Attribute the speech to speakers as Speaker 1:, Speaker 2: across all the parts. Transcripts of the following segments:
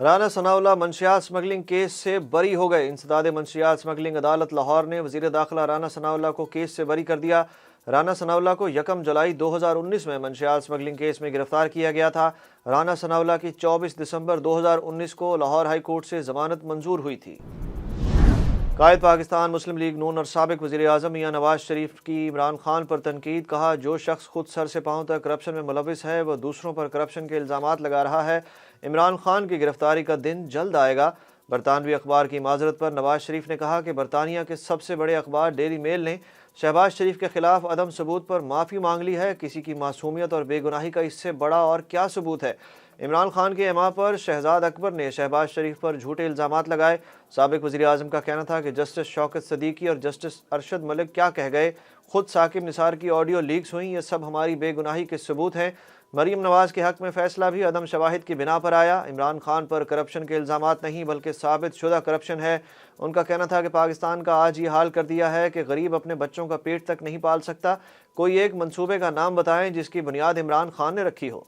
Speaker 1: رانا ثناءاللہ منشیات smuggling case سے بری ہو گئے۔ انسداد منشیات اسمگلنگ عدالت لاہور نے وزیر داخلہ رانا ثناءاللہ کو کیس سے بری کر دیا۔ رانا ثناءاللہ کو 1 جولائی 2019 میں منشیات اسمگلنگ کیس میں گرفتار کیا گیا تھا۔ رانا ثناءاللہ کی 24 دسمبر 2019 کو لاہور ہائی کورٹ سے ضمانت منظور ہوئی تھی۔ قائد پاکستان مسلم لیگ نون اور سابق وزیر اعظم میاں نواز شریف کی عمران خان پر تنقید۔ کہا، جو شخص خود سر سے پاؤں تک کرپشن میں ملوث ہے وہ دوسروں پر کرپشن کے الزامات لگا رہا ہے۔ عمران خان کی گرفتاری کا دن جلد آئے گا۔ برطانوی اخبار کی معذرت پر نواز شریف نے کہا کہ برطانیہ کے سب سے بڑے اخبار ڈیلی میل نے شہباز شریف کے خلاف عدم ثبوت پر معافی مانگ لی ہے۔ کسی کی معصومیت اور بے گناہی کا اس سے بڑا اور کیا ثبوت ہے؟ عمران خان کے اما پر شہزاد اکبر نے شہباز شریف پر جھوٹے الزامات لگائے۔ سابق وزیر اعظم کا کہنا تھا کہ جسٹس شوکت صدیقی اور جسٹس ارشد ملک کیا کہہ گئے، خود ثاقب نثار کی آڈیو لیکس ہوئیں، یہ سب ہماری بے گناہی کے ثبوت ہیں۔ مریم نواز کے حق میں فیصلہ بھی عدم شواہد کی بنا پر آیا۔ عمران خان پر کرپشن کے الزامات نہیں بلکہ ثابت شدہ کرپشن ہے۔ ان کا کہنا تھا کہ پاکستان کا آج یہ حال کر دیا ہے کہ غریب اپنے بچوں کا پیٹ تک نہیں پال سکتا۔ کوئی ایک منصوبے کا نام بتائیں جس کی بنیاد عمران خان نے رکھی ہو۔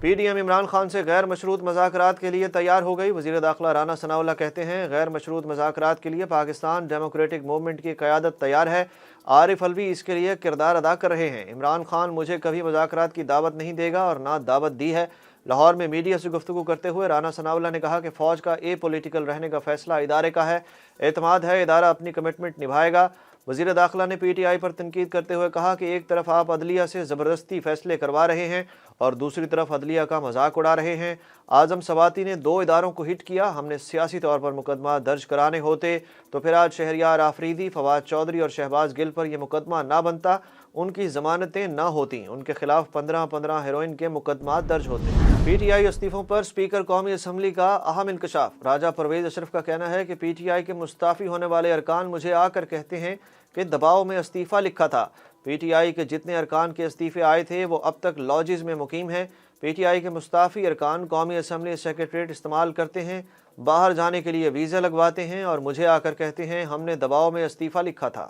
Speaker 1: P D M Imran Khan سے غیر مشروط مذاکرات کے لیے تیار ہو گئی۔ وزیر داخلہ رانا ثناءاللہ کہتے ہیں، غیر مشروط مذاکرات کے لیے پاکستان ڈیموکریٹک موومنٹ کی قیادت تیار ہے۔ عارف الوی اس کے لیے کردار ادا کر رہے ہیں۔ عمران خان مجھے کبھی مذاکرات کی دعوت نہیں دے گا اور نہ دعوت دی ہے۔ لاہور میں میڈیا سے گفتگو کرتے ہوئے رانا ثناءاللہ نے کہا کہ فوج کا پولیٹیکل رہنے کا فیصلہ ادارے کا ہے، اعتماد ہے ادارہ اپنی کمٹمنٹ نبھائے گا۔ وزیر داخلہ نے پی ٹی آئی پر تنقید کرتے ہوئے کہا کہ ایک طرف آپ عدلیہ سے زبردستی فیصلے کروا رہے ہیں اور دوسری طرف عدلیہ کا مذاق اڑا رہے ہیں۔ اعظم سواتی نے 2 اداروں کو ہٹ کیا۔ ہم نے سیاسی طور پر مقدمہ درج کرانے ہوتے تو پھر آج شہریار آفریدی، فواد چودھری اور شہباز گل پر یہ مقدمہ نہ بنتا، ان کی ضمانتیں نہ ہوتیں، ان کے خلاف 15 ہیروئن کے مقدمات درج ہوتے۔ پی ٹی آئی استعفوں پر اسپیکر قومی اسمبلی کا اہم انکشاف۔ راجہ پرویز اشرف کا کہنا ہے کہ پی ٹی آئی کے مستعفی ہونے والے ارکان مجھے آ کر کہتے ہیں کہ دباؤ میں استعفیٰ لکھا تھا۔ پی ٹی آئی کے جتنے ارکان کے استعفے آئے تھے وہ اب تک لاجز میں مقیم ہیں۔ پی ٹی آئی کے مستعفی ارکان قومی اسمبلی سیکریٹریٹ استعمال کرتے ہیں، باہر جانے کے لیے ویزا لگواتے ہیں اور مجھے آ کر کہتے ہیں ہم نے دباؤ میں استعفیٰ لکھا تھا۔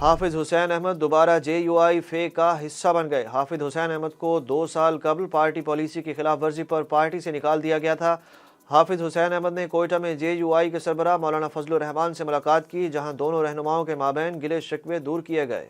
Speaker 1: حافظ حسین احمد دوبارہ جے یو آئی فے کا حصہ بن گئے۔ حافظ حسین احمد کو 2 سال قبل پارٹی پالیسی کی خلاف ورزی پر پارٹی سے نکال دیا گیا تھا۔ حافظ حسین احمد نے کوئٹہ میں جے یو آئی کے سربراہ مولانا فضل الرحمان سے ملاقات کی، جہاں دونوں رہنماؤں کے مابین گلے شکوے دور کیے گئے۔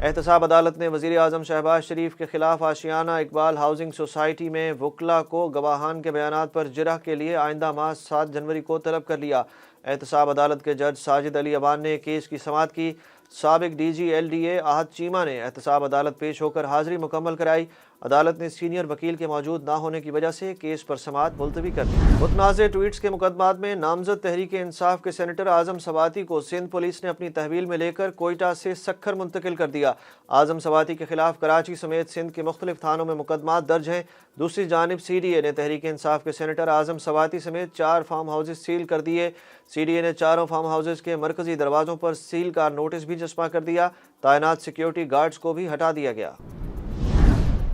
Speaker 1: احتساب عدالت نے وزیر اعظم شہباز شریف کے خلاف آشیانہ اقبال ہاؤسنگ سوسائٹی میں وکلاء کو گواہان کے بیانات پر جرح کے لیے آئندہ ماہ 7 جنوری کو طلب کر لیا۔ احتساب عدالت کے جج ساجد علی اوان نے کیس کی سماعت کی۔ سابق D G L D A Ahad Cheema نے احتساب عدالت پیش ہو کر حاضری مکمل کرائی۔ عدالت نے سینئر وکیل کے موجود نہ ہونے کی وجہ سے کیس پر سماعت ملتوی کر دی۔ متنازع ٹویٹس کے مقدمات میں نامزد تحریک انصاف کے سینیٹر اعظم سواتی کو سندھ پولیس نے اپنی تحویل میں لے کر کوئٹہ سے سکھر منتقل کر دیا۔ اعظم سواتی کے خلاف کراچی سمیت سندھ کے مختلف تھانوں میں مقدمات درج ہیں۔ دوسری جانب سی ڈی اے نے تحریک انصاف کے سینیٹر اعظم سواتی سمیت 4 فارم ہاؤسز سیل کر دیے۔ سی ڈی اے نے 4 فارم ہاؤسز کے مرکزی دروازوں پر سیل کا نوٹس بھی چسپاں کر دیا۔ تعینات سیکیورٹی گارڈز کو بھی ہٹا دیا گیا۔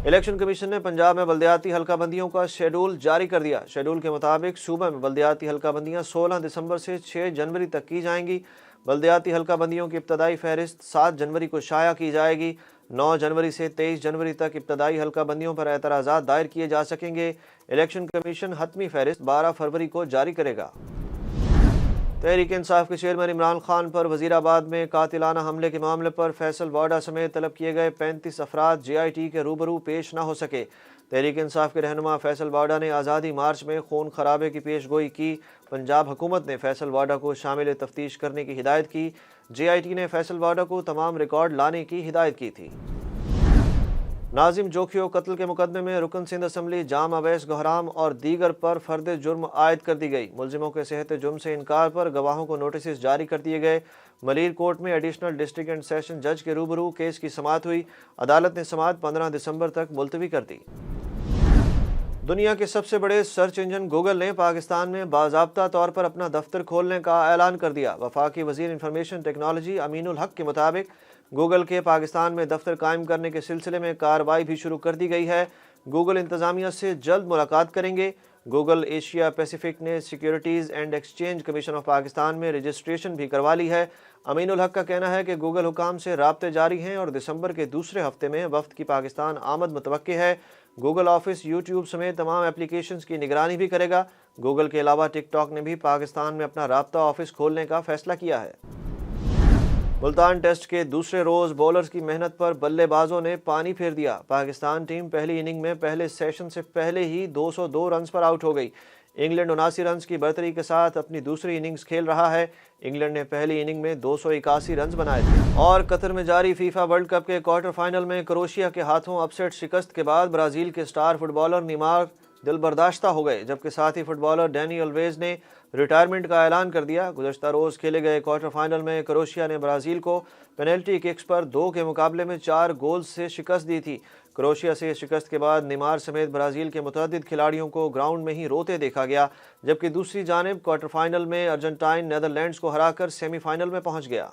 Speaker 1: الیکشن کمیشن نے پنجاب میں بلدیاتی حلقہ بندیوں کا شیڈول جاری کر دیا۔ شیڈول کے مطابق صوبہ میں بلدیاتی حلقہ بندیاں 16 دسمبر سے 6 جنوری تک کی جائیں گی۔ بلدیاتی حلقہ بندیوں کی ابتدائی فہرست 7 جنوری کو شائع کی جائے گی۔ 9 جنوری سے 23 جنوری تک ابتدائی حلقہ بندیوں پر اعتراضات دائر کیے جا سکیں گے۔ الیکشن کمیشن حتمی فہرست 12 فروری کو جاری کرے گا۔ تحریک انصاف کے چیئرمین عمران خان پر وزیر آباد میں قاتلانہ حملے کے معاملے پر فیصل واڈا سمیت طلب کیے گئے 35 افراد جے آئی ٹی کے روبرو پیش نہ ہو سکے۔ تحریک انصاف کے رہنما فیصل واڈا نے آزادی مارچ میں خون خرابے کی پیش گوئی کی۔ پنجاب حکومت نے فیصل واڈا کو شامل تفتیش کرنے کی ہدایت کی۔ جے آئی ٹی نے فیصل واڈا کو تمام ریکارڈ لانے کی ہدایت کی تھی۔ ناظم جوکھیو قتل کے مقدمے میں رکن سندھ اسمبلی جام اویس گہرام اور دیگر پر فرد جرم عائد کر دی گئی۔ ملزموں کے صحت جرم سے انکار پر گواہوں کو نوٹسز جاری کر دیے گئے۔ ملیر کورٹ میں ایڈیشنل ڈسٹرکٹ اینڈ سیشن جج کے روبرو کیس کی سماعت ہوئی۔ عدالت نے سماعت 15 دسمبر تک ملتوی کر دی۔ دنیا کے سب سے بڑے سرچ انجن گوگل نے پاکستان میں باضابطہ طور پر اپنا دفتر کھولنے کا اعلان کر دیا۔ وفاقی وزیر انفارمیشن ٹیکنالوجی امین الحق کے مطابق گوگل کے پاکستان میں دفتر قائم کرنے کے سلسلے میں کارروائی بھی شروع کر دی گئی ہے۔ گوگل انتظامیہ سے جلد ملاقات کریں گے۔ گوگل ایشیا پیسیفک نے securities and exchange commission of Pakistan میں رجسٹریشن بھی کروا لی ہے۔ امین الحق کا کہنا ہے کہ گوگل حکام سے رابطے جاری ہیں اور دسمبر کے دوسرے ہفتے میں وفد کی پاکستان آمد متوقع ہے۔ گوگل آفس یوٹیوب سمیت تمام اپلیکیشنز کی نگرانی بھی کرے گا۔ گوگل کے علاوہ ٹک ٹاک نے بھی پاکستان میں اپنا رابطہ آفس کھولنے کا فیصلہ کیا ہے۔ ملتان ٹیسٹ کے دوسرے روز بولرز کی محنت پر بلے بازوں نے پانی پھیر دیا۔ پاکستان ٹیم پہلی اننگ میں پہلے سیشن سے پہلے ہی 202 رنز پر آؤٹ ہو گئی۔ انگلینڈ 79 رنز کی برتری کے ساتھ اپنی دوسری اننگز کھیل رہا ہے۔ انگلینڈ نے پہلی اننگ میں 281 رنز بنائے تھے۔ اور قطر میں جاری فیفا ورلڈ کپ کے کوارٹر فائنل میں کروشیا کے ہاتھوں اپ سیٹ شکست کے بعد برازیل کے سٹار فٹ بالر نیمار دل برداشتہ ہو گئے، جبکہ ساتھی فٹ بالر ڈینی الویز نے ریٹائرمنٹ کا اعلان کر دیا۔ گزشتہ روز کھیلے گئے کوارٹر فائنل میں کروشیا نے برازیل کو پینلٹی ککس پر 2 کے مقابلے میں 4 گولز سے شکست دی تھی۔ کروشیا سے شکست کے بعد نیمار سمیت برازیل کے متعدد کھلاڑیوں کو گراؤنڈ میں ہی روتے دیکھا گیا، جبکہ دوسری جانب کوارٹر فائنل میں ارجنٹائن نیدرلینڈز کو ہرا کر سیمی فائنل میں پہنچ گیا۔